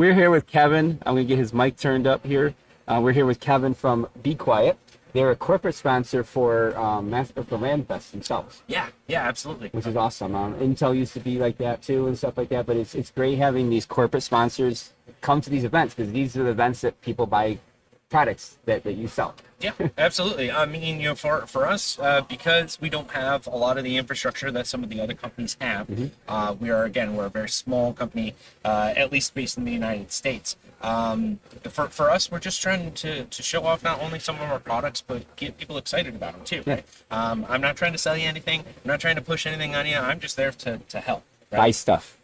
We're here with Kevin. I'm going to get his mic turned up here. We're here with Kevin from BeQuiet. They're a corporate sponsor for for LANFest themselves. Yeah, absolutely. Which is awesome. Intel used to be like that too and stuff like that, but it's great having these corporate sponsors come to these events because these are the events that people buy products that you sell. Yeah, absolutely. I mean, for us, because we don't have a lot of the infrastructure that some of the other companies have, we're a very small company, at least based in the United States. For us, we're just trying to show off not only some of our products, but get people excited about them too. Right? I'm not trying to sell you anything. I'm not trying to push anything on you. I'm just there to help. Right?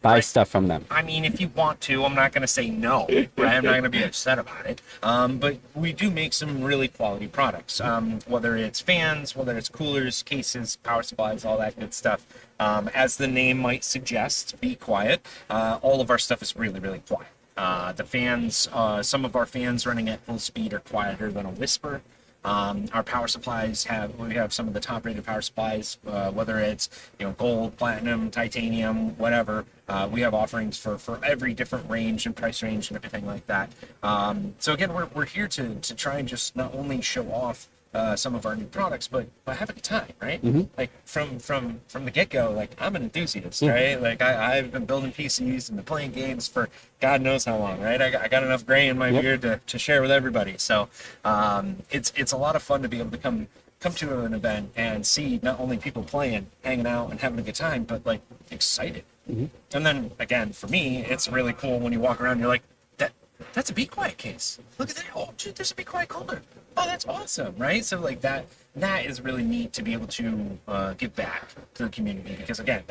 Buy stuff from them. I mean, if you want to, I'm not going to say no, right? I'm not going to be upset about it. But we do make some really quality products, whether it's fans, whether it's coolers, cases, power supplies, all that good stuff. As the name might suggest, BeQuiet, all of our stuff is really, really quiet. The fans, some of our fans running at full speed are quieter than a whisper. Our power supplies we have some of the top rated power supplies, whether it's gold, platinum, titanium, whatever. We have offerings for every different range and price range and everything like that. So again, we're here to try and just not only show off some of our new products, but have a good time, right? Like from the get-go, like I'm an enthusiast, right? Like I've been building PCs and been playing games for God knows how long, right? I got enough gray in my beard to share with everybody. So it's a lot of fun to be able to come to an event and see not only people playing, hanging out, and having a good time, but like excited. And then again, for me, it's really cool when you walk around, you're like, that's a BeQuiet case. Look at that. Oh, dude, there's a BeQuiet cooler. Oh, that's awesome, right? So like that is really neat to be able to give back to the community because again,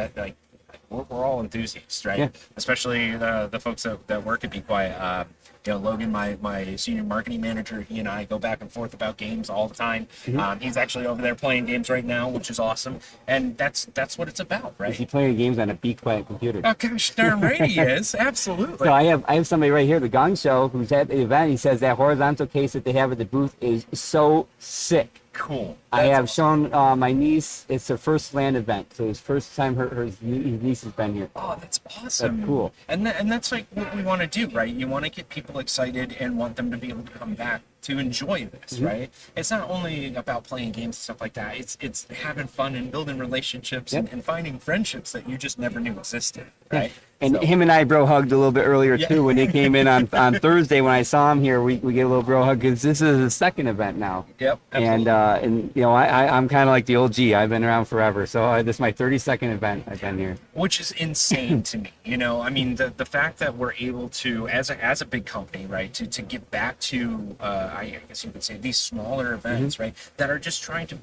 we're all enthusiasts, right? Yeah. Especially the folks that work at BeQuiet. Logan, my senior marketing manager, he and I go back and forth about games all the time. He's actually over there playing games right now, which is awesome. And that's what it's about, right? Is he playing games on a BeQuiet computer? Oh gosh, darn right he is. Absolutely. So I have somebody right here, the Gong Show, who's at the event. He says that horizontal case that they have at the booth is so sick. Cool. I have shown my niece. It's her first LAN event, so it's first time his niece has been here. Oh, that's awesome. That's cool. And that's like what we want to do, right? You want to get people excited and want them to be able to come back to enjoy this, right? It's not only about playing games and stuff like that. It's having fun and building relationships and finding friendships that you just never knew existed, right? And him and I bro hugged a little bit earlier too when they came in on Thursday when I saw him here. We get a little bro hug because this is the second event now. Yep. Absolutely. And I'm kind of like the old G. I've been around forever, so this is my 32nd event I've been here. Which is insane to me. I mean the fact that we're able to as a big company, right, to get back to I guess you could say these smaller events, right, that are just trying to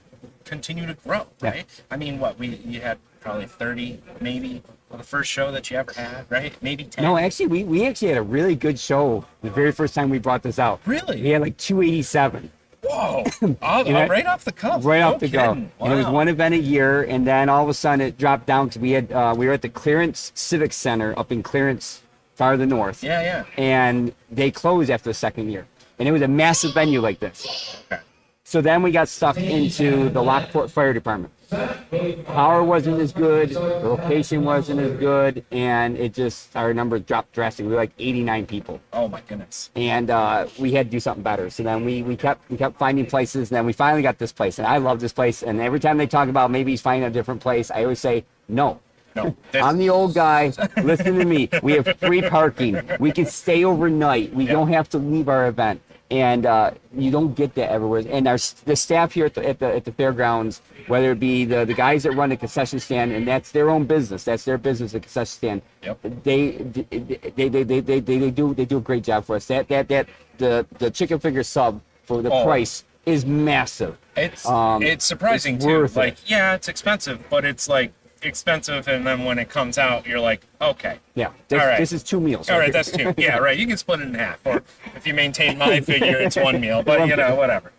continue to grow, right? Yeah. I mean, you had probably 30 maybe. The first show that you ever had, right? Maybe 10. No, actually, we actually had a really good show the very first time we brought this out. Really? We had like 287. Whoa! Right off the cuff. Right off the go. Wow. And it was one event a year, and then all of a sudden it dropped down because we were at the Clarence Civic Center up in Clarence, farther north. Yeah. And they closed after the second year, and it was a massive venue like this. Okay. So then we got stuck into the Lockport Fire Department. Power wasn't as good, the location wasn't as good, and our number dropped drastically. We were like 89 people. Oh my goodness. And we had to do something better. So then we kept finding places, and then we finally got this place. And I love this place. And every time they talk about maybe he's finding a different place, I always say no. I'm the old guy. Listen to me. We have free parking. We can stay overnight. We don't have to leave our event. And you don't get that everywhere. And the staff here at the fairgrounds, whether it be the guys that run the concession stand, and that's their own business. That's their business, the concession stand. Yep. They do a great job for us. The chicken finger sub for the price is massive. It's surprising it's too. Worth like it. Yeah, it's expensive, but it's like expensive, and then when it comes out, you're like, okay. Yeah. All right. This is 2 meals. All right, that's 2. Yeah, right. You can split it in half, or if you maintain my figure, it's 1 meal. But whatever.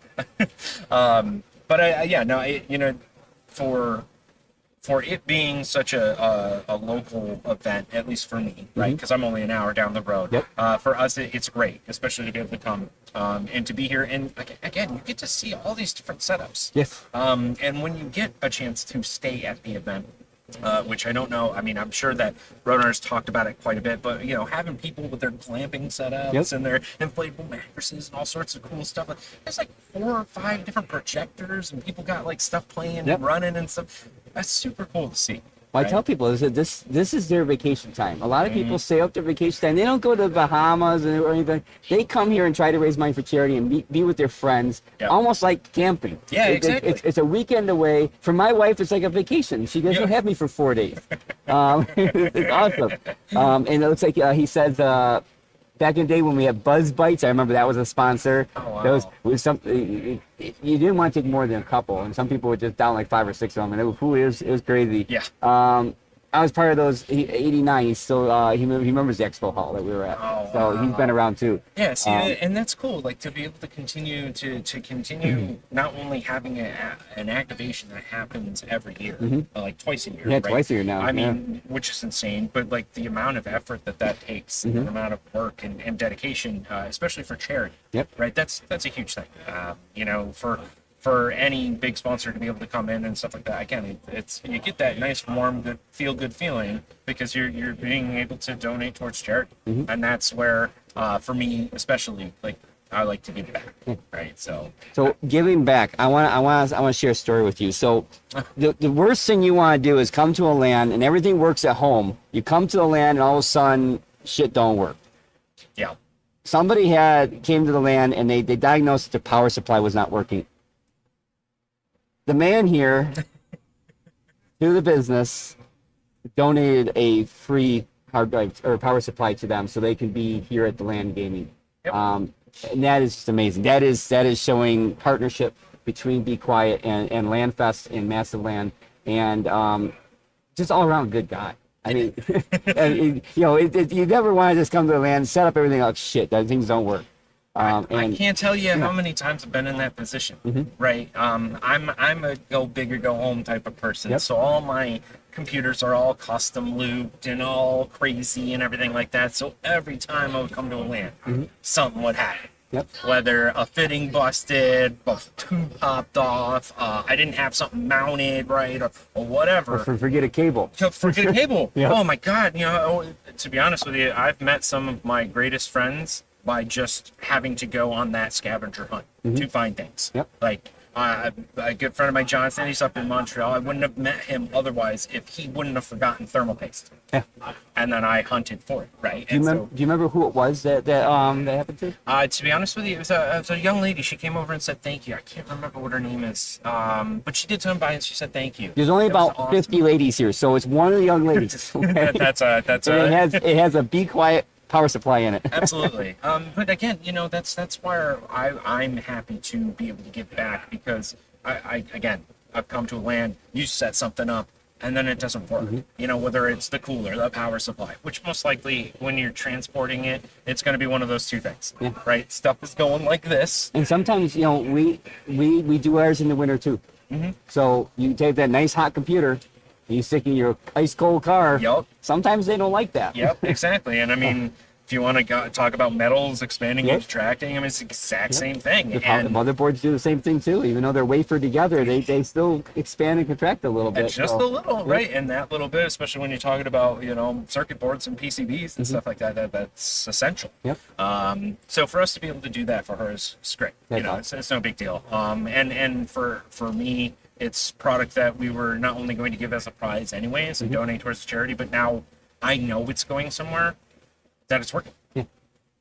For it being such a local event, at least for me, right? Because I'm only an hour down the road. Yep. For us, it's great, especially to be able to come and to be here. And again, you get to see all these different setups. Yes. And when you get a chance to stay at the event, which I don't know. I mean, I'm sure that Roadrunners talked about it quite a bit, but having people with their glamping setups and their inflatable mattresses and all sorts of cool stuff. There's like 4 or 5 different projectors, and people got like stuff playing and running and stuff. That's super cool to see. Well, I tell people this is their vacation time. A lot of people save up their vacation time. They don't go to the Bahamas or anything. They come here and try to raise money for charity and be with their friends, almost like camping. Yeah, exactly. It's a weekend away. For my wife, it's like a vacation. She doesn't have me for 4 days. It's awesome. And it looks like he says back in the day when we had Buzz Bites, I remember that was a sponsor. Oh, wow. That was something you didn't want to take more than a couple, and some people would just down like 5 or 6 of them, and it was crazy. Yeah. I was part of those. 89. He's still he remembers the expo hall that we were at. Oh, so he's been around too. Yeah, see, and that's cool. Like to be able to continue not only having an activation that happens every year, like twice a year. Yeah, right? twice a year now. I mean, which is insane. But like the amount of effort that takes, the amount of work and dedication, especially for charity. Yep. Right. That's a huge thing. For any big sponsor to be able to come in and stuff like that, again, it's you get that nice, warm, good, feel-good feeling because you're being able to donate towards charity, and that's where, for me especially, like I like to give back, right? So giving back, I want to share a story with you. So the worst thing you want to do is come to a LAN and everything works at home. You come to the LAN and all of a sudden shit don't work. Yeah. Somebody came to the LAN and they diagnosed that the power supply was not working. The man here, through the business, donated a free hard drive or power supply to them so they can be here at the LAN gaming. Yep. And that is just amazing. That is showing partnership between BeQuiet and LANFest and MassiveLAN, and just all around good guy. I mean, you never want to just come to the LAN, set up everything like shit. That things don't work. I can't tell you how many times I've been in that position, right? I'm a go big or go home type of person, so all my computers are all custom looped and all crazy and everything like that. So every time I would come to a LAN, something would happen. Yep. Whether a fitting busted, a tube popped off, I didn't have something mounted right, or whatever. Or forget a cable. Forget a cable. Yep. Oh my God! To be honest with you, I've met some of my greatest friends by just having to go on that scavenger hunt to find things. Yep. Like a good friend of mine, Jonathan, he's up in Montreal. I wouldn't have met him otherwise if he wouldn't have forgotten thermal paste. Yeah. And then I hunted for it, right? Do you remember who it was that happened to? To be honest with you, it was a young lady. She came over and said thank you. I can't remember what her name is, but she did come by and she said thank you. There's only about awesome. 50 ladies here, so it's one of the young ladies. Okay? It has a BeQuiet power supply in it. Absolutely. But again, that's why I'm happy to be able to give back, because I've come to a LAN, you set something up and then it doesn't work. Whether it's the cooler, the power supply, which most likely when you're transporting it, it's going to be one of those two things, right? Stuff is going like this. And sometimes, we do ours in the winter too. So you take that nice hot computer, you stick in your ice cold car. Yep. Sometimes they don't like that. Yep, exactly. And I mean, if you want to talk about metals expanding and contracting, I mean, it's the exact same thing. The motherboards do the same thing too. Even though they're wafered together, they still expand and contract a little bit. Just a little, right? And that little bit, especially when you're talking about, circuit boards and PCBs and stuff like that, that's essential. Yep. So for us to be able to do that for her is great. It's no big deal. And for me, it's product that we were not only going to give as a prize anyways and donate towards charity, but now I know it's going somewhere, that it's working. Yeah.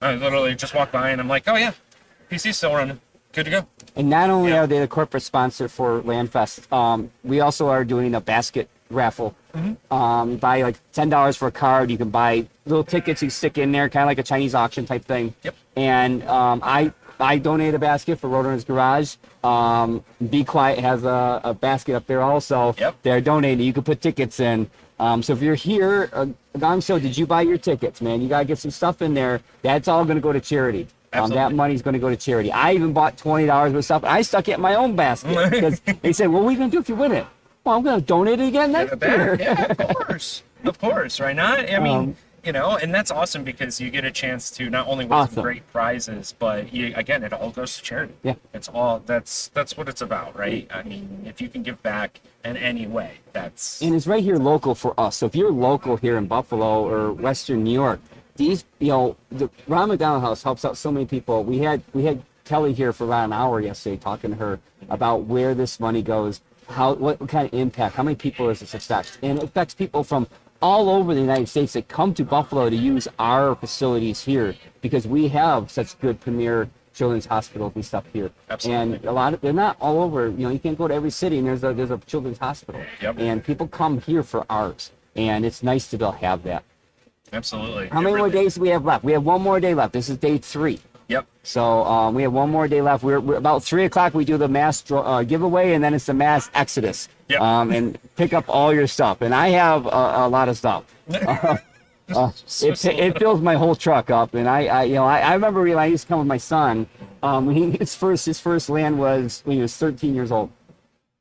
I literally just walked by and I'm like, oh yeah, PC's still running. Good to go. And not only are they the corporate sponsor for LANFest, we also are doing a basket raffle. Buy like $10 for a card. You can buy little tickets you stick in there, kind of like a Chinese auction type thing. Yep. And I donate a basket for Roadrunners Garage. BeQuiet has a basket up there also. Yep. They're donating. You can put tickets in. So if you're here, Gong Show, did you buy your tickets, man? You got to get some stuff in there. That's all going to go to charity. That money's going to go to charity. I even bought $20 worth of stuff. I stuck it in my own basket because they said, well, what are you going to do if you win it? Well, I'm going to donate it again next year. Yeah, of course. Of course, right? I mean, and that's awesome because you get a chance to not only win some great prizes, but again, it all goes to charity. Yeah. It's all, that's what it's about, right? I mean, if you can give back in any way, that's... And it's right here local for us. So if you're local here in Buffalo or Western New York, these, the Ron McDonald House helps out so many people. We had Kelly here for about an hour yesterday talking to her about where this money goes, what kind of impact, how many people does this affect? And it affects people from all over the United States that come to Buffalo to use our facilities here because we have such good premier children's hospitals and stuff here. Absolutely. And they're not all over. You can't go to every city and there's a children's hospital. Yep. And people come here for ours, and it's nice to be able to have that. Absolutely. How many more days do we have left? We have one more day left. This is day 3. Yep. So we have one more day left. We're about 3 o'clock. We do the mass giveaway, and then it's the mass exodus. Yep. And pick up all your stuff. And I have a lot of stuff. It fills my whole truck up. And I remember when I used to come with my son. His first LAN was when he was 13 years old.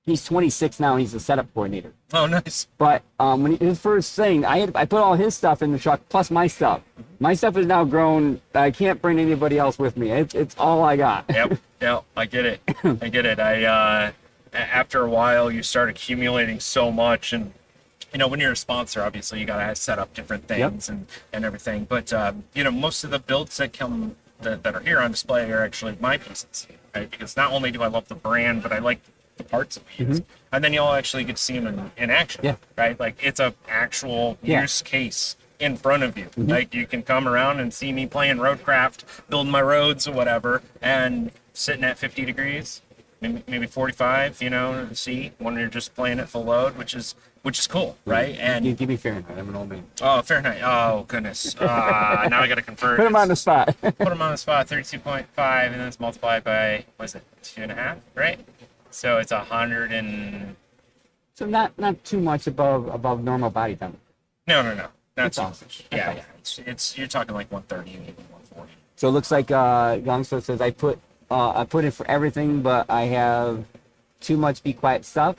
He's 26 now, and he's a setup coordinator. Oh, nice. But when his first thing, I put all his stuff in the truck plus my stuff. My stuff is now grown. I can't bring anybody else with me. It's all I got. Yep. I get it. I get it. After a while, you start accumulating so much, and when you're a sponsor, obviously you gotta set up different things and everything. But most of the builds that come that are here on display are actually my pieces, right? Because not only do I love the brand, but I like the parts of use, and then you'll actually get to see them in action, right? Like it's a actual use case in front of you. Like you can come around and see me playing roadcraft, building my roads or whatever, and sitting at 50 degrees, maybe 45, C when you're just playing at full load, which is cool, right? And give me Fahrenheit. I'm an old man. Oh, Fahrenheit. Oh, goodness. Now I got to convert. Put him on the spot. Put him on the spot. 32.5, and then it's multiplied by, what is it, 2.5, right? So it's 100 and... So not too much above normal body temperature. No. That's awesome. Yeah. It's you're talking like 130, maybe 140. So it looks like Youngster says I put in for everything, but I have too much BeQuiet stuff.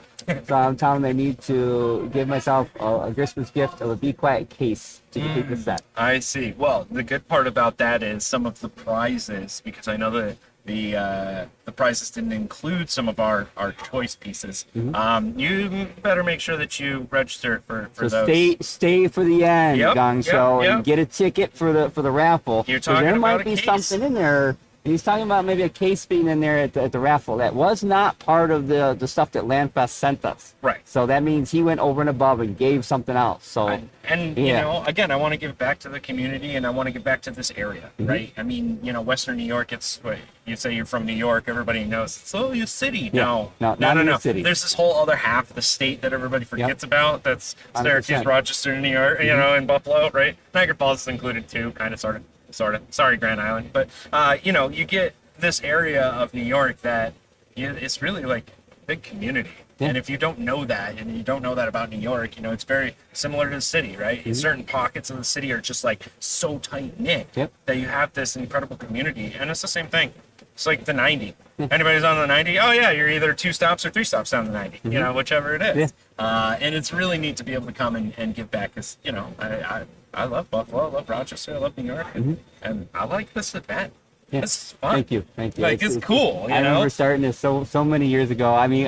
So I'm telling them I need to give myself a Christmas gift of a BeQuiet case to complete the set. I see. Well, the good part about that is some of the prizes, because I know that the prizes didn't include some of our choice pieces. You better make sure that you register for those. Stay for the end, Gong Show, and get a ticket for the raffle. You're talking there about might be a case. something in there. He's talking about maybe a case being in there at the raffle. That was not part of the stuff that LANFest sent us. Right. So that means he went over and above and gave something else. So again, I want to give back to the community, and I want to give back to this area, right? I mean, Western New York. It's you say you're from New York, everybody knows it's your city. No, not the city. There's this whole other half of the state that everybody forgets about. That's Syracuse, 100%. Rochester, New York, and Buffalo, right? Niagara Falls is included too, kind of, sort of. Sorry, Grand Island, but you get this area of New York that it's really like a big community. And if you don't know that, and you don't know that about New York, it's very similar to the city, right? Certain pockets of the city are just like so tight knit that you have this incredible community, and it's the same thing. It's like the 90. Anybody's on the 90? Oh yeah, you're either 2 stops or 3 stops down the 90. Whichever it is. And it's really neat to be able to come and give back, because I love Buffalo, I love Rochester, I love New York, and I like this event. Yeah. This is fun. Thank you. Like it's cool. I remember starting this so many years ago. I mean,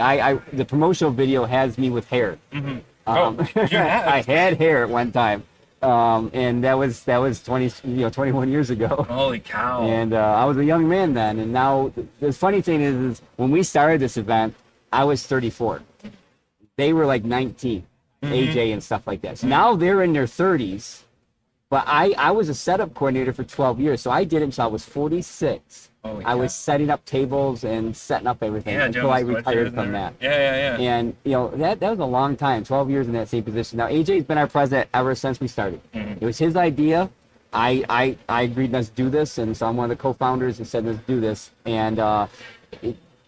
the promotional video has me with hair. I had hair at one time, and that was 21 years ago. Holy cow! And I was a young man then, and now the funny thing is when we started this event, I was 34. They were like 19, AJ and stuff like that. So now they're in their 30s. But I was a setup coordinator for 12 years, so I did it until I was 46. I was setting up tables and setting up everything until I retired from that. Yeah. And that was a long time, 12 years in that same position. Now AJ's been our president ever since we started. It was his idea. I agreed, let's do this, and so I'm one of the co-founders and said let's do this. And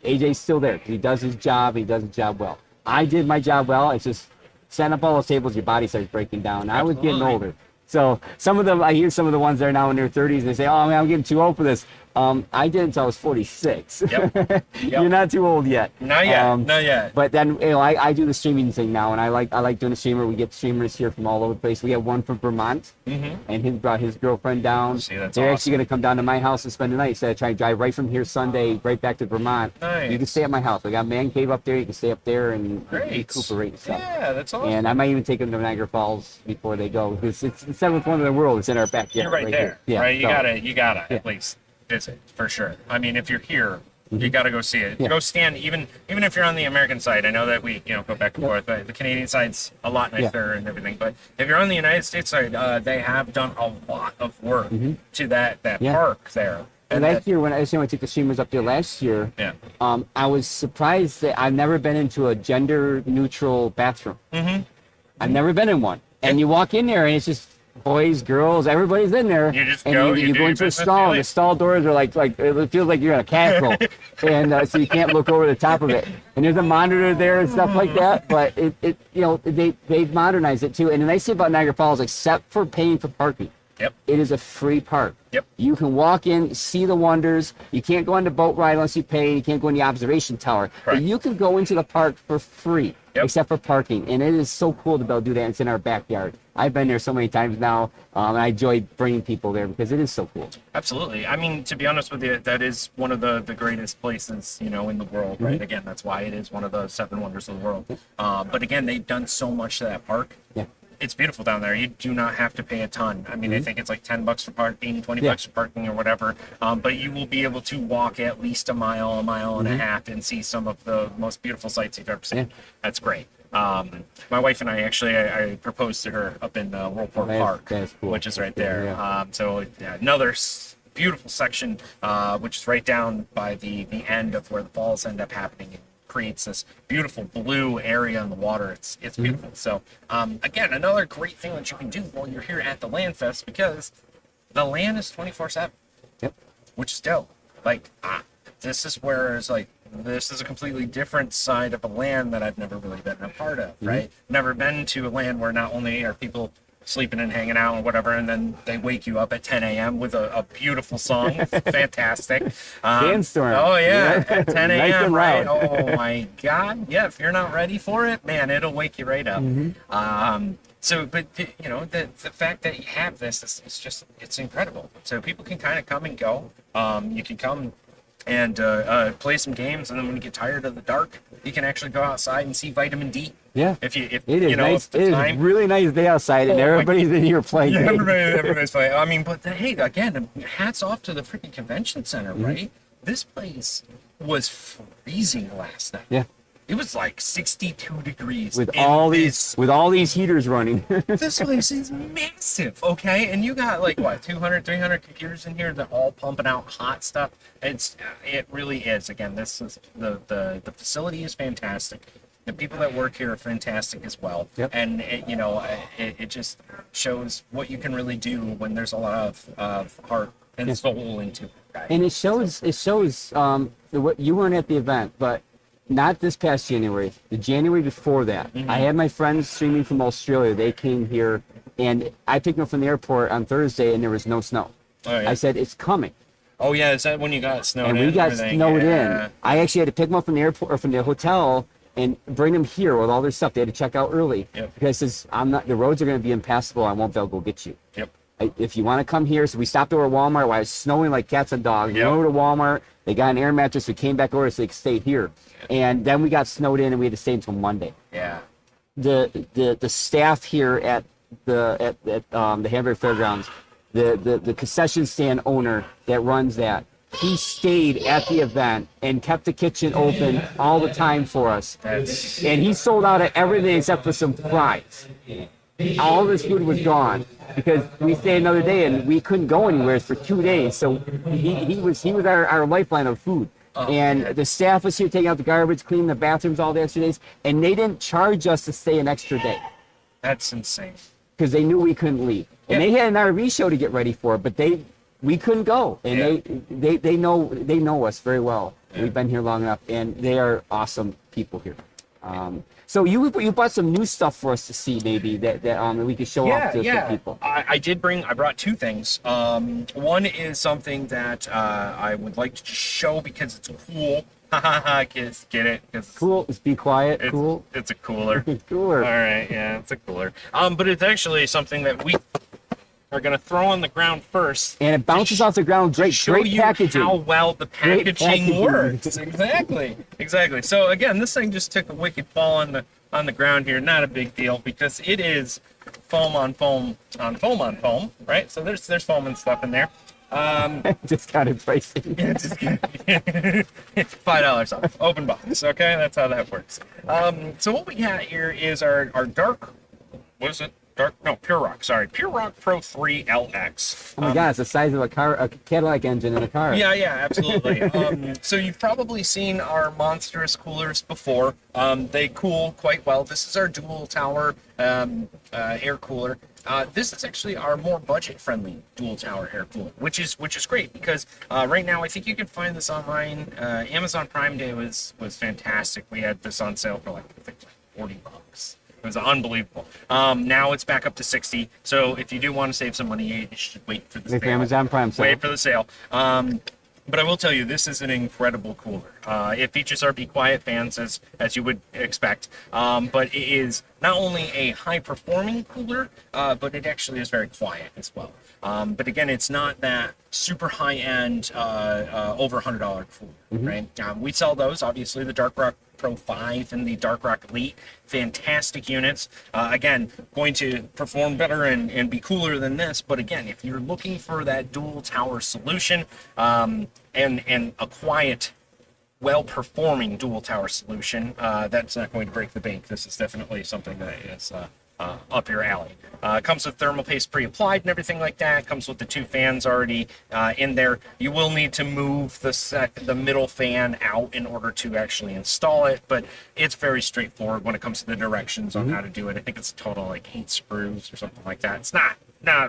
AJ's still there. He does his job. He does his job well. I did my job well. It's just setting up all those tables, your body starts breaking down. I was getting older. So some of them, I hear some of the ones that are now in their 30s, and they say, oh man, I'm getting too old for this. I did until I was 46. Yep. You're not too old yet. Not yet. Not yet. But then, you know, I do the streaming thing now, and I like doing the streamer. We get streamers here from all over the place. We have one from Vermont, and he brought his girlfriend down. See, that's They're awesome. actually going to come down to my house and spend the night instead of trying to drive right from here Sunday right back to Vermont. Nice. You can stay at my house. I got a man cave up there. You can stay up there and Great. recuperate and stuff. Yeah, that's awesome. And I might even take them to Niagara Falls before they go, because it's the seventh wonder of the world. It's in our backyard. You're right there, here. Yeah, right? so- You gotta at least visit for sure. I mean, if you're here, you gotta go see it. Yeah. Go stand, even if you're on the American side. I know that we go back and forth, but the Canadian side's a lot nicer and everything. But if you're on the United States side, they have done a lot of work to that park there. And last year, when I took the streamers up there last year, I was surprised that I've never been into a gender-neutral bathroom. I've never been in one. And you walk in there, and it's just boys, girls, everybody's in there. You just and go, you do go your into a business, stall, you and leave. the stall doors are like it feels like you're in a castle, and so you can't look over the top of it. And there's a monitor there and stuff like that. But they've modernized it too. And the nice thing about Niagara Falls, except for paying for parking, Yep. it is a free park. Yep. You can walk in, see the wonders. You can't go on the boat ride unless you pay. You can't go in the observation tower. But Correct. you can go into the park for free, Yep. except for parking. And it is so cool to be able to do that. It's in our backyard. I've been there so many times now, and I enjoy bringing people there because it is so cool. Absolutely. I mean, to be honest with you, that is one of the greatest places, in the world, right? Again, that's why it is one of the seven wonders of the world. But again, they've done so much to that park. Yeah. It's beautiful down there. You do not have to pay a ton. I mean, I think it's like $10 for parking, $20 for parking or whatever. But you will be able to walk at least a mile and a half and see some of the most beautiful sights you've ever seen. Yeah. That's great. My wife and I actually, I proposed to her up in Whirlpool Park, that's cool. which is right there. Yeah. So another beautiful section, which is right down by the end of where the falls end up happening. It creates this beautiful blue area in the water. It's beautiful. So again, another great thing that you can do while you're here at the LANFest, because the LAN is 24/7. Yep. Which is dope. Like this is where it's like, this is a completely different side of a land that I've never really been a part of, right? Never been to a land where not only are people sleeping and hanging out and whatever, and then they wake you up at 10 a.m. with a beautiful song. Fantastic. Sandstorm. Oh, yeah. At 10 Nice a.m., and right? loud. Oh, my God. Yeah, if you're not ready for it, man, it'll wake you right up. So, but, the fact that you have this is just, it's incredible. So people can kind of come and go. You can come and play some games, and then when you get tired of the dark, you can actually go outside and see vitamin D. Yeah. If It is nice. if the It time, is really nice day outside, and Oh, my- everybody's in here playing. yeah, games. everybody's playing. I mean, but hey, again, hats off to the freaking convention center, right? This place was freezing last night. Yeah. It was like 62 degrees. With in all this these heaters running. This place is massive, okay? And you got like what, 200, 300 computers in here that all pumping out hot stuff. It really is. Again, this is the facility is fantastic. The people that work here are fantastic as well. Yep. And it just shows what you can really do when there's a lot of heart and soul into it. Right? And it shows what you weren't at the event, but not this past January, the January before that. I had my friends streaming from Australia. They came here, and I picked them up from the airport on Thursday, and there was no snow. Oh, yeah. I said, it's coming. Oh yeah, is that when you got snowed in? And we got everything? snowed Yeah. in. I actually had to pick them up from the airport or from the hotel and bring them here with all their stuff. They had to check out early. Yep. Because the roads are going to be impassable. I won't be able to go get you. Yep. If you want to come here, so we stopped over at Walmart while it's snowing like cats and dogs. We Yep. went over to Walmart. They got an air mattress. We came back over so they could stay here. And then we got snowed in, and we had to stay until Monday. Yeah. The staff here at the Hamburg Fairgrounds, the concession stand owner that runs that, he stayed at the event and kept the kitchen open all the time for us. That's And he sold out of everything except for some fries. All this food was gone because we stayed another day and we couldn't go anywhere for 2 days. So he was our lifeline of food. And the staff was here taking out the garbage, cleaning the bathrooms all the extra days, and they didn't charge us to stay an extra day that's insane. because they knew we couldn't leave. And Yeah. they had an RV show to get ready for, but we couldn't go. And they know us very well. We've been here long enough, and they are awesome people here. So you brought some new stuff for us to see, maybe that we could show off to some people. I brought two things. One is something that I would like to just show because it's cool. Kids, get it? Cool. It's BeQuiet. Cool. It's a cooler. Cooler. All right, yeah, it's a cooler. But it's actually something that we are going to throw on the ground first. And it bounces off the ground. Great packaging. How well the packaging works. Exactly. So again, this thing just took a wicked fall on the ground here. Not a big deal because it is foam on foam on foam on foam, right? So there's foam and stuff in there. Discounted pricing. Yeah, $5 off. Open box. Okay, that's how that works. So what we got here is our dark. What is it? Pure Rock. Sorry, Pure Rock Pro 3 LX. Oh my God, it's the size of a Cadillac engine in a car. Yeah, absolutely. So you've probably seen our monstrous coolers before. They cool quite well. This is our dual tower air cooler. This is actually our more budget-friendly dual tower air cooler, which is great because right now I think you can find this online. Amazon Prime Day was fantastic. We had this on sale for I think $40. It was unbelievable. Now it's back up to 60. So if you do want to save some money, you should wait for the sale. Amazon Prime sale. Wait for the sale. But I will tell you, this is an incredible cooler. It features our BeQuiet fans, as you would expect. But it is not only a high-performing cooler, but it actually is very quiet as well. But again, it's not that super high-end, over $100 cooler, right? We sell those, obviously, the Dark Rock Pro 5 and the Dark Rock Elite. Fantastic units. Again, going to perform better and be cooler than this. But again, if you're looking for that dual tower solution and a quiet, well-performing dual tower solution, that's not going to break the bank. This is definitely something that is up your alley. Comes with thermal paste pre-applied and everything like that. Comes with the two fans already in there. You will need to move the middle fan out in order to actually install it, but it's very straightforward when it comes to the directions on how to do it. I think it's a total 8 screws or something like that. It's not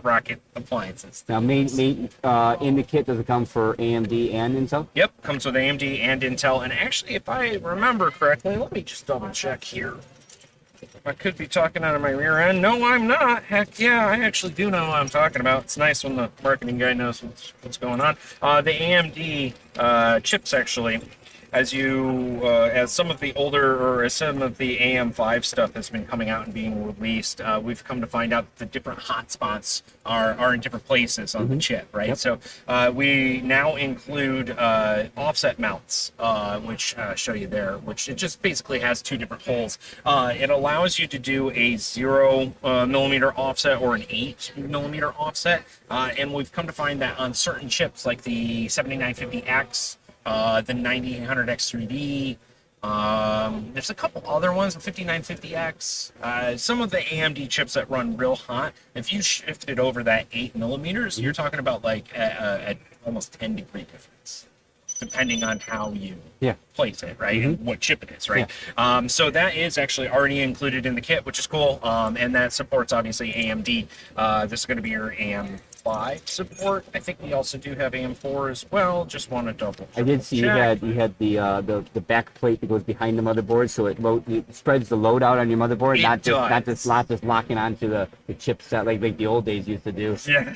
rocket appliances. Now, in the kit, does it come for AMD and Intel? Yep, comes with AMD and Intel. And actually, if I remember correctly, let me just double check here. I could be talking out of my rear end. No, I'm not. Heck yeah, I actually do know what I'm talking about. It's nice when the marketing guy knows what's going on. The AMD chips, actually, as some of the older, or as some of the AM5 stuff has been coming out and being released, we've come to find out that the different hotspots are in different places on the chip, right? Yep. So we now include offset mounts, which show you there, which it just basically has 2 different holes. It allows you to do a 0 millimeter offset or an 8 millimeter offset, and we've come to find that on certain chips like the 7950X, the 9800X3D. There's a couple other ones, the 5950X. Some of the AMD chips that run real hot, if you shifted over that 8 millimeters, you're talking about at almost 10-degree difference, depending on how you place it, right? And what chip it is, right? Yeah. So that is actually already included in the kit, which is cool. And that supports obviously AMD. This is going to be your AM5 support. I think we also do have AM4 as well. Just want to double check. I did see you had the back plate that goes behind the motherboard, so it spreads the load out on your motherboard, not just locking onto the chipset like the old days used to do. Yeah.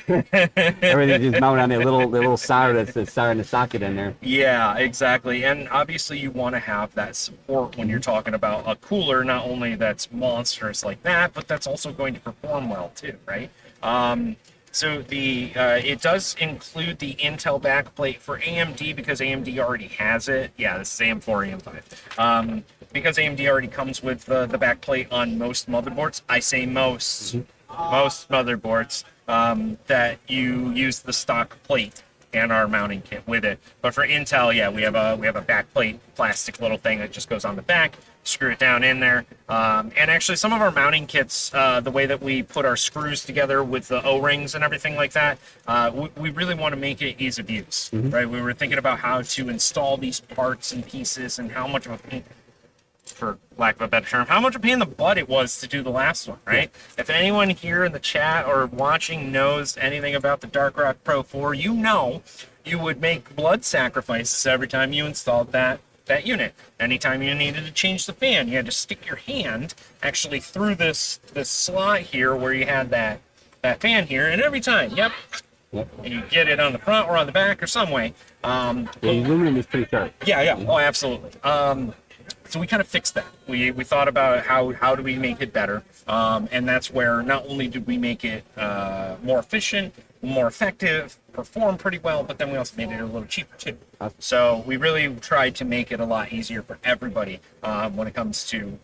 Everything just mounted on a little solder that's in the socket in there. Yeah, exactly. And obviously you want to have that support when you're talking about a cooler, not only that's monstrous like that, but that's also going to perform well too, right? So it does include the Intel backplate for AMD because AMD already has it. Yeah, this is AM4, AM5. Because AMD already comes with the backplate on most motherboards. I say most motherboards that you use the stock plate and our mounting kit with it. But for Intel, yeah, we have a backplate plastic little thing that just goes on the back. Screw it down in there. And actually some of our mounting kits, the way that we put our screws together with the O-rings and everything like that, we really want to make it ease of use, right? We were thinking about how to install these parts and pieces and how much of a pain, for lack of a better term, how much of a pain in the butt it was to do the last one, right? Yeah. If anyone here in the chat or watching knows anything about the Dark Rock Pro 4, you know you would make blood sacrifices every time you installed that that unit. Anytime you needed to change the fan, you had to stick your hand actually through this slot here where you had that fan here, and every time, yep, you get it on the front or on the back or some way. Yeah, aluminum is pretty sharp. Yeah, oh, absolutely. So we kind of fixed that. We thought about how do we make it better, and that's where not only did we make it more efficient, more effective, perform pretty well, but then we also made it a little cheaper too. So we really tried to make it a lot easier for everybody when it comes to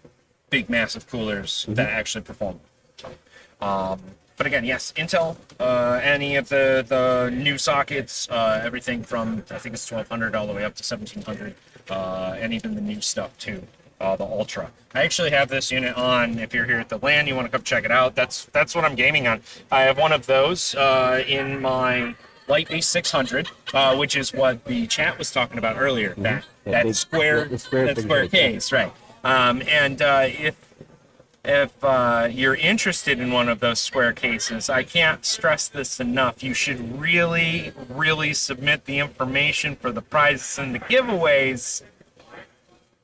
big, massive coolers that actually perform. But again, yes, Intel, any of the new sockets, everything from, I think it's 1200 all the way up to 1700, and even the new stuff too, the Ultra. I actually have this unit on. If you're here at the LAN, you want to come check it out. That's what I'm gaming on. I have one of those in my Lightbase 600, which is what the chat was talking about earlier. That square case, right? And if you're interested in one of those square cases, I can't stress this enough. You should really, really submit the information for the prizes and the giveaways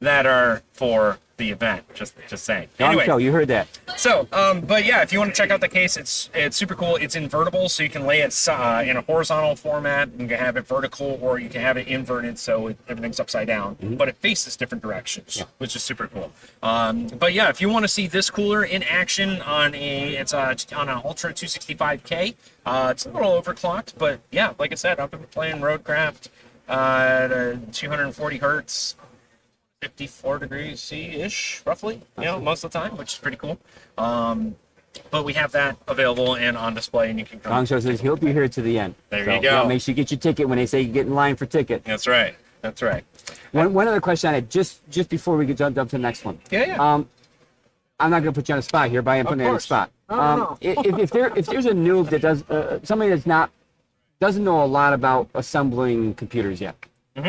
that are for the event. Just saying. Anyway, you heard that. So, but yeah, if you want to check out the case, it's super cool. It's invertible, so you can lay it in a horizontal format. You can have it vertical, or you can have it inverted, so everything's upside down. But it faces different directions, which is super cool. But yeah, if you want to see this cooler in action on an Ultra 265K, it's a little overclocked, but yeah, like I said, I've been playing Roadcraft at 240 hertz. 54 degrees C-ish, roughly, most of the time, which is pretty cool. But we have that available and on display, and you can come. Longshow says he'll be here to the end. There you go. Make sure you get your ticket when they say you get in line for ticket. That's right. One other question I had just before we get jumped up to the next one. Yeah. I'm not going to put you on the spot here, but I am putting you on the spot. No. If there's a noob that does somebody that's doesn't know a lot about assembling computers yet.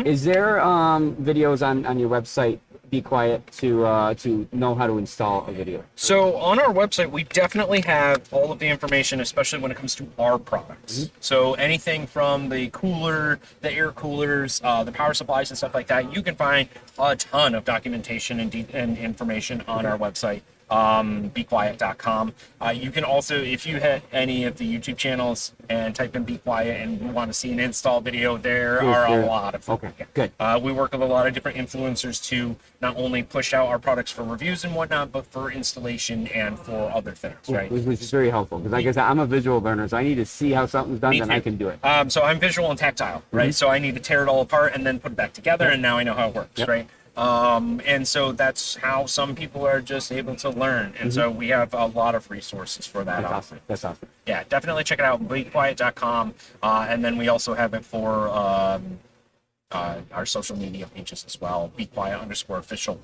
Is there videos on your website, BeQuiet, to know how to install a video? So on our website, we definitely have all of the information, especially when it comes to our products. So anything from the cooler, the air coolers, the power supplies and stuff like that, you can find a ton of documentation and information on our website. BeQuiet.com. You can also, if you hit any of the YouTube channels and type in BeQuiet and you want to see an install video, there are a lot of them. Okay, good. We work with a lot of different influencers to not only push out our products for reviews and whatnot, but for installation and for other things, right? Which is very helpful, because like I said, I'm a visual learner, so I need to see how something's done, then I can do it. So I'm visual and tactile, right? So I need to tear it all apart and then put it back together, and now I know how it works, right? And so that's how some people are just able to learn. And so we have a lot of resources for that. That's awesome. Yeah, definitely check it out, BeQuiet.com. And then we also have it for our social media pages as well, BeQuiet_official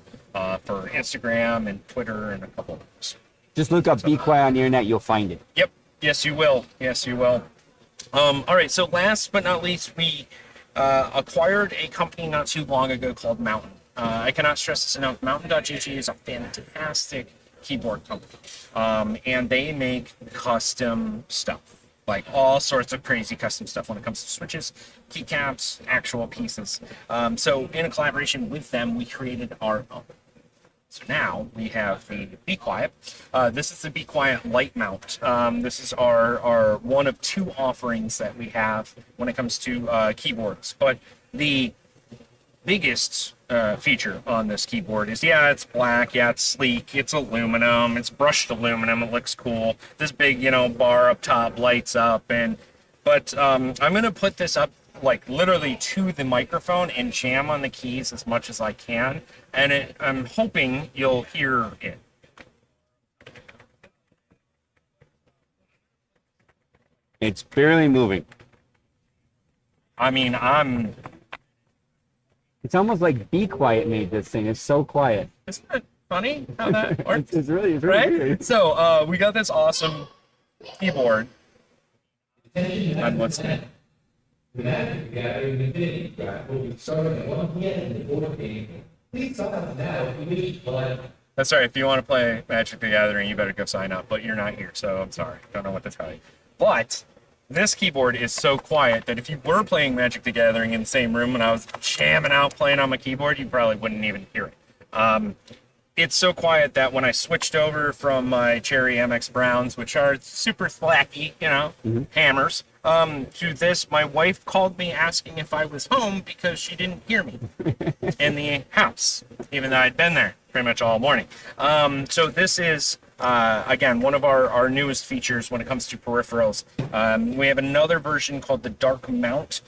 for Instagram and Twitter and a couple of those. Just look up BeQuiet on the internet, you'll find it. Yep. Yes, you will. All right, so last but not least, we acquired a company not too long ago called Mountain. I cannot stress this enough. Mountain.gg is a fantastic keyboard company, and they make custom stuff, like all sorts of crazy custom stuff when it comes to switches, keycaps, actual pieces. So in a collaboration with them, we created our own. So now we have the BeQuiet. This is the BeQuiet Light Mount. This is our one of two offerings that we have when it comes to keyboards. But the biggest feature on this keyboard is, it's black, it's sleek, it's aluminum, it's brushed aluminum, it looks cool. This big, bar up top lights up, but I'm gonna put this up like literally to the microphone and jam on the keys as much as I can, and I'm hoping you'll hear it. It's barely moving. I mean, It's almost like BeQuiet made this thing. It's so quiet. Isn't it funny how that works? it's really right? weird. So we got this awesome keyboard. And what's that? That's right. If you want to play Magic the Gathering, you better go sign up. But you're not here, so I'm sorry. Don't know what to tell you. But this keyboard is so quiet that if you were playing Magic the Gathering in the same room and I was jamming out playing on my keyboard, you probably wouldn't even hear it. It's so quiet that when I switched over from my Cherry MX Browns, which are super thwacky, hammers, to this, my wife called me asking if I was home because she didn't hear me in the house, even though I'd been there pretty much all morning. So this is, again, one of our newest features when it comes to peripherals. We have another version called the Dark Mount,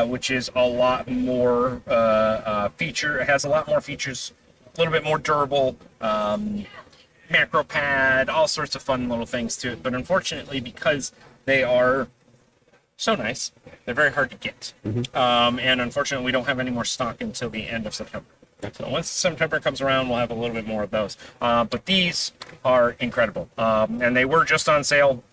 which is a lot more it has a lot more features, a little bit more durable, macro pad, all sorts of fun little things to it. But unfortunately, because they are so nice, they're very hard to get. And unfortunately, we don't have any more stock until the end of September. So once September comes around, we'll have a little bit more of those. But these are incredible. And they were just on sale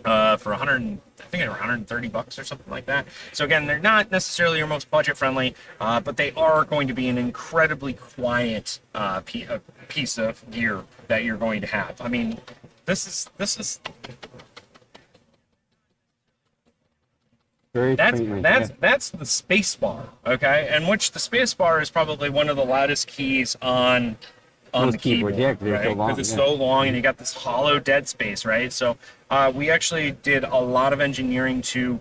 for I think they were $130 or something like that. So again, they're not necessarily your most budget friendly, but they are going to be an incredibly quiet piece of gear that you're going to have. I mean, this is that's the space bar, okay? And which the space bar is probably one of the loudest keys on the keyboard, yeah, right? Because it's so long, and you got this hollow dead space, right? So we actually did a lot of engineering to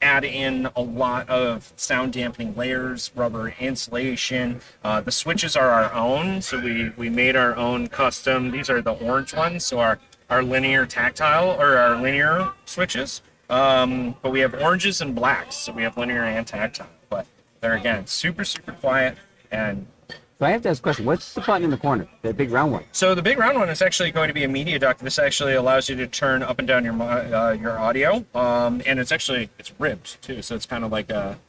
add in a lot of sound dampening layers, rubber insulation. The switches are our own, so we made our own custom. These are the orange ones, so our linear tactile, or our linear switches. But we have oranges and blacks, so we have linear and tactile. But they're, again, super, super quiet. And so I have to ask a question. What's the button in the corner? The big round one? So the big round one is actually going to be a media duct. This actually allows you to turn up and down your audio. And it's ribbed too, so it's kind of like a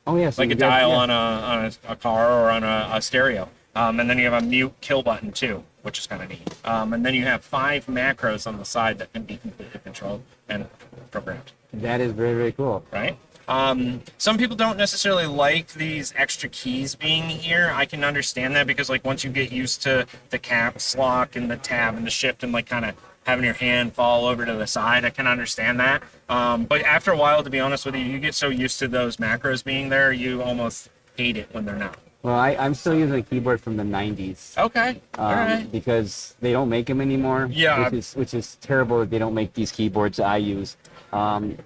like a dial on a car or on a stereo. And then you have a mute kill button too, which is kind of neat. And then you have 5 macros on the side that can be completely controlled and programmed. That is very, very cool. Right? Some people don't necessarily like these extra keys being here. I can understand that because, like, once you get used to the caps lock and the tab and the shift and, like, kind of having your hand fall over to the side, I can understand that. But after a while, to be honest with you, you get so used to those macros being there, you almost hate it when they're not. Well, I'm still using a keyboard from the 90s. Okay. All right. Because they don't make them anymore. Yeah. Which is terrible that they don't make these keyboards I use. And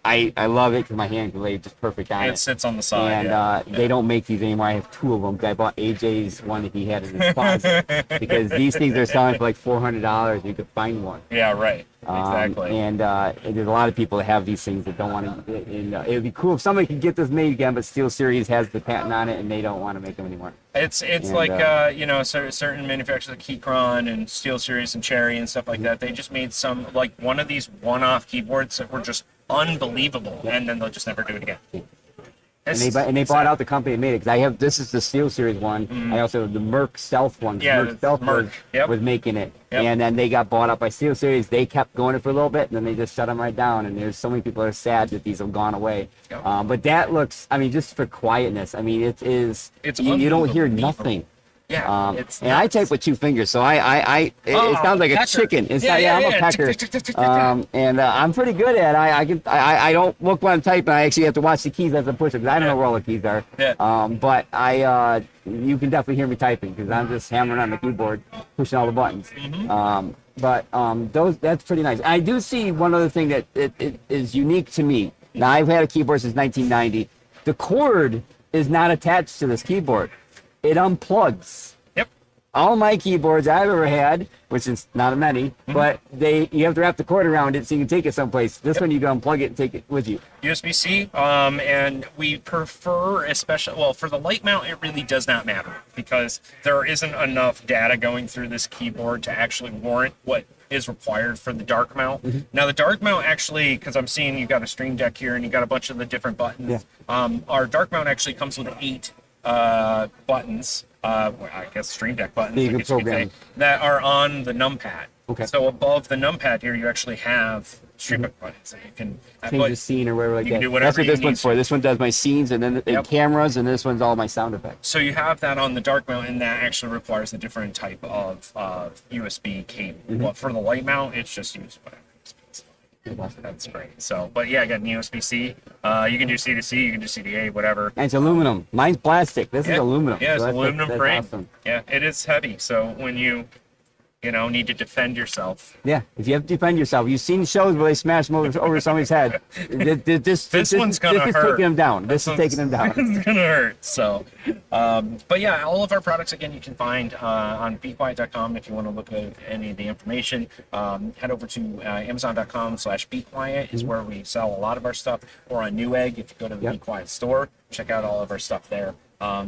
I love it because my hand can lay just perfect on it. It sits on the side. And they don't make these anymore. I have 2 of them. I bought AJ's one that he had in his closet because these things are selling for like $400. You could find one. Yeah, right. Exactly. And there's a lot of people that have these things that don't want to. It would be cool if somebody could get this made again, but SteelSeries has the patent on it, and they don't want to make them anymore. It's like certain manufacturers like Keychron and SteelSeries and Cherry and stuff like that. They just made some, like, one of these one-off keyboards that were just unbelievable, and then they'll just never do it again. And they bought out the company that made it, because this is the SteelSeries one. I also have the Merc Stealth one. Yeah, Merc Stealth was making it. Yep. And then they got bought up by SteelSeries. They kept going it for a little bit, and then they just shut them right down. And there's so many people that are sad that these have gone away. Yep. But that looks, I mean, just for quietness, I mean, it's you don't hear nothing. Yeah, and I type with 2 fingers, so it sounds like a chicken. It's I'm a pecker. And I'm pretty good at it. I don't look when I'm typing. I actually have to watch the keys as I push them because I don't know where all the keys are. Yeah. But you can definitely hear me typing because I'm just hammering on the keyboard, pushing all the buttons. That's pretty nice. I do see one other thing that it is unique to me. Now, I've had a keyboard since 1990. The cord is not attached to this keyboard. It unplugs. Yep. All my keyboards I've ever had, which is not many, but you have to wrap the cord around it so you can take it someplace. This one you can unplug it and take it with you. USB-C, and we prefer, especially, for the light mount, it really does not matter because there isn't enough data going through this keyboard to actually warrant what is required for the dark mount. Now, the dark mount actually, because I'm seeing you got a Stream Deck here and you got a bunch of the different buttons. Our dark mount actually comes with 8 buttons, I guess Stream Deck buttons, you can program that are on the numpad. Okay. So above the numpad here, you actually have Stream Deck buttons that you can change the scene or whatever like you that. Can do whatever That's what this one's for. This one does my scenes and then cameras, and this one's all my sound effects. So you have that on the dark mount, and that actually requires a different type of USB cable. But for the light mount, it's just used whatever. That's great. So, but yeah, again, USB-C. You can do C2C, you can do CDA, whatever. And it's aluminum. Mine's plastic. This is aluminum. Yeah, it's so aluminum that's frame. Awesome. Yeah, it is heavy. So when you know, need to defend yourself. Yeah, if you have to defend yourself, you've seen shows where they smash them over somebody's head. This one's gonna This is hurt. taking them down. This is taking them down. It's gonna hurt. So, but yeah, all of our products again you can find on BeQuiet.com if you want to look at any of the information. Head over to Amazon.com/BeQuiet is where we sell a lot of our stuff. Or on Newegg, if you go to the BeQuiet store, check out all of our stuff there.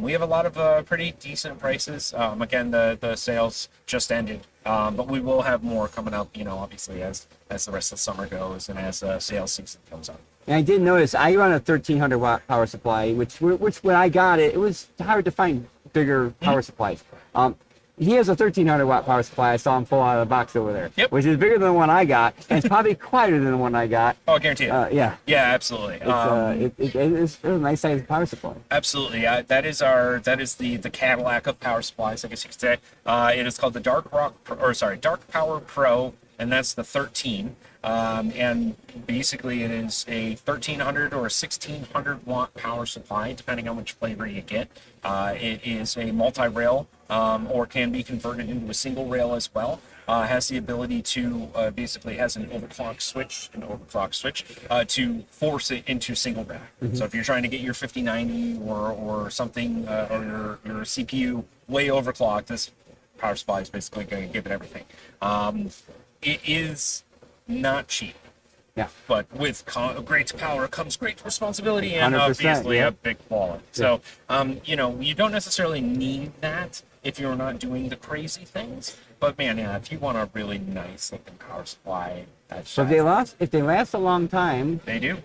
We have a lot of pretty decent prices. Again, the sales just ended, but we will have more coming up. You know, obviously as the rest of the summer goes and as sales season comes up. And I did notice I run a 1300 watt power supply, which when I got it, it was hard to find bigger power supplies. He has a 1300 watt power supply. I saw him pull out of the box over there, which is bigger than the one I got, and it's probably quieter than the one I got. Oh, I guarantee it. Yeah. Yeah, absolutely. It's a nice sized power supply. Absolutely. That is the Cadillac of power supplies, I guess you could say. It is called the Dark Power Pro, and that's the 13. And basically it is a 1300 or a 1600 watt power supply, depending on which flavor you get. It is a multi-rail, or can be converted into a single rail as well. Has the ability to basically has an overclock switch to force it into single rail. So if you're trying to get your 5090 or something or your CPU way overclocked, this power supply is basically going to give it everything. It is not cheap. Yeah. But with great power comes great responsibility and 100%, obviously yeah. a big wallet. So, you know, you don't necessarily need that if you're not doing the crazy things. But man, yeah, if you want a really nice looking power supply, that's So if they last a long time, they do.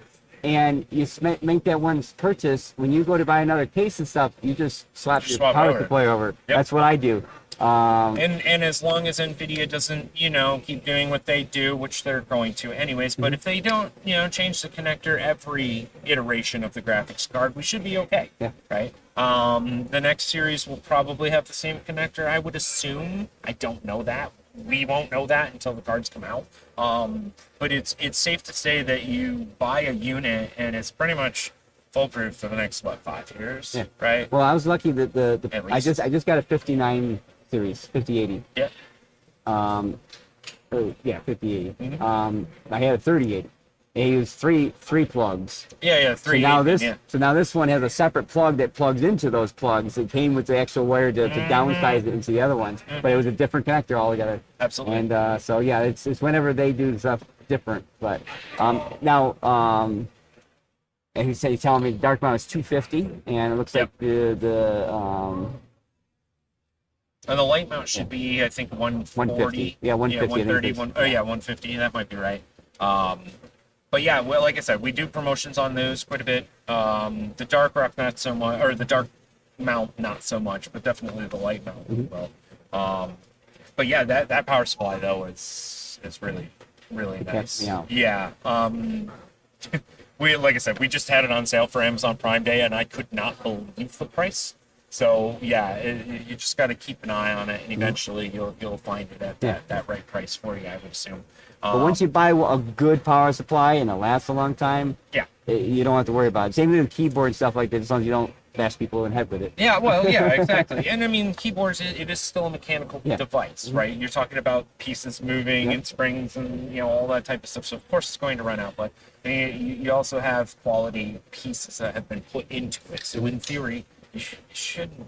and you make that one purchase, when you go to buy another case and stuff, you just swap your Swap power over. supply over. Yep. That's what I do. And as long as NVIDIA doesn't, you know, keep doing what they do, which they're going to anyways, but if they don't, you know, change the connector every iteration of the graphics card, we should be okay. Yeah. Right? The next series will probably have the same connector, I would assume. I don't know that. We won't know that until the cards come out. But it's safe to say that you buy a unit and it's pretty much foolproof for the next 5 years, right? Well, I was lucky that At least. I just got a 59 series, 5080. Yeah. 5080. I had a 3080. I used three plugs. Yeah, So 3. now this one has a separate plug that plugs into those plugs. It came with the actual wire to downsize it into the other ones, but it was a different connector altogether. Absolutely. And so yeah, it's whenever they do stuff different. But now and he's telling me the dark mount is 250, and it looks like And the light mount should be, I think, 140. 150. Yeah, 150. 130. 150. That might be right. But yeah, well, like I said, we do promotions on those quite a bit. The dark rock not so much, or the dark mount not so much, but definitely the light mount as well. But yeah, that power supply though is really nice. Yeah. Like I said, we just had it on sale for Amazon Prime Day, and I could not believe the price. So yeah, you just got to keep an eye on it, and eventually you'll find it at that right price for you, I would assume. But once you buy a good power supply and it lasts a long time, you don't have to worry about it. Same with keyboard and stuff like that, as long as you don't bash people in the head with it. Yeah, well, yeah, exactly. And I mean, keyboards, it is still a mechanical device, right? You're talking about pieces moving and springs and, you know, all that type of stuff. So of course it's going to run out, but you also have quality pieces that have been put into it. So in theory, it shouldn't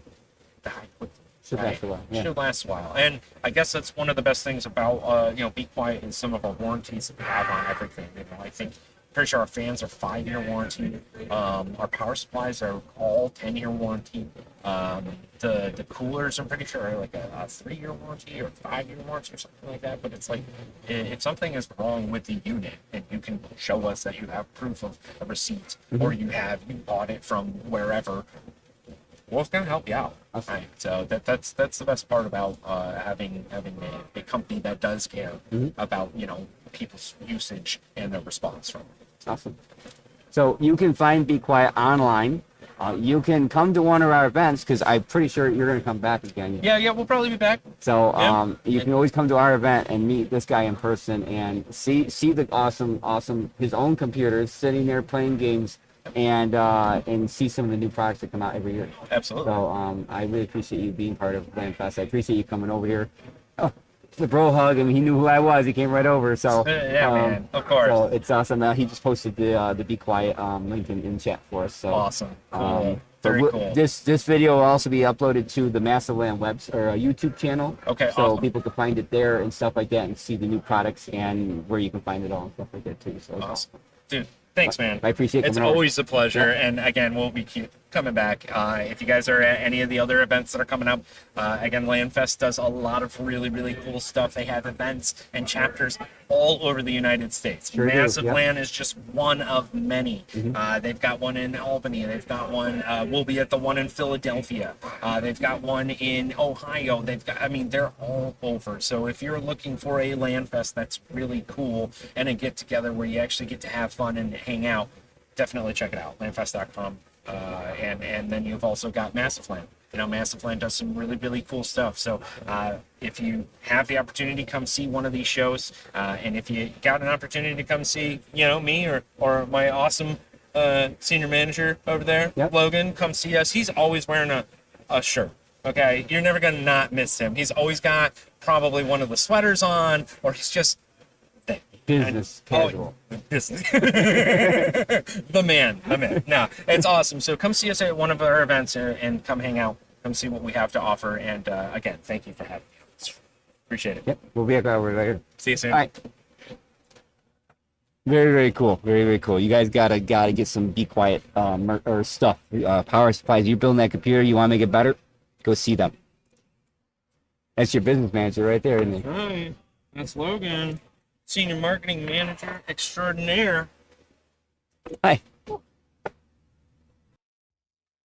die quickly. Should last a while. Yeah. Should last a while. And I guess that's one of the best things about, BeQuiet and some of our warranties that we have on everything. You know, I think, pretty sure our fans are 5-year warranty. Our power supplies are all 10-year warranty. The coolers, I'm pretty sure, are like a 3-year warranty or 5-year warranty or something like that. But it's like, if something is wrong with the unit and you can show us that you have proof of a receipt or you bought it from wherever, well, it's going to help you out. Awesome. Right. So that's the best part about having a company that does care about, you know, people's usage and their response from it. Awesome. So you can find BeQuiet online you can come to one of our events because I'm pretty sure you're going to come back again. Yeah, we'll probably be back. So Yeah. you can always come to our event and meet this guy in person and see the awesome his own computers sitting there playing games and see some of the new products that come out every year. Absolutely. So I really appreciate you being part of LANFest. I appreciate you coming over here. Oh, the bro hug. I mean, he knew who I was. He came right over. So yeah, man, of course. So it's awesome. He just posted the BeQuiet link in chat for us. So awesome. Cool. Very cool. This video will also be uploaded to the MassiveLAN YouTube channel. Okay. So awesome. people can find it there and stuff like that, and see the new products and where you can find it all and stuff like that too. So awesome, dude. Thanks, man. I appreciate it. It's always a pleasure. Yeah. And again, we'll be coming back. If you guys are at any of the other events that are coming up, again, LANFest does a lot of really cool stuff. They have events and chapters all over the United States. Sure MassiveLAN is just one of many. They've got one in Albany. They've got one. We'll be at the one in Philadelphia. They've got one in Ohio. They're all over. So if you're looking for a LANFest that's really cool and a get together where you actually get to have fun and hang out, definitely check it out. LANFest.com. And then you've also got MassiveLAN. MassiveLAN does some really cool stuff. So if you have the opportunity, come see one of these shows. And if you got an opportunity to come see, me or my awesome senior manager over there, yep. Logan, come see us. He's always wearing a shirt. Okay, you're never gonna not miss him. He's always got probably one of the sweaters on, or he's just there. Business casual. Business. The man. No, it's awesome. So come see us at one of our events and come hang out. Come see what we have to offer. And again, thank you for having me. Appreciate it. Yep, we'll be over later. See you soon. All right. Very cool. Very cool. You guys gotta get some BeQuiet or stuff. Power supplies. You're building that computer. You want to make it better? Go see them. That's your business manager right there, isn't he? Hi, that's Logan. Senior Marketing Manager Extraordinaire. Hi.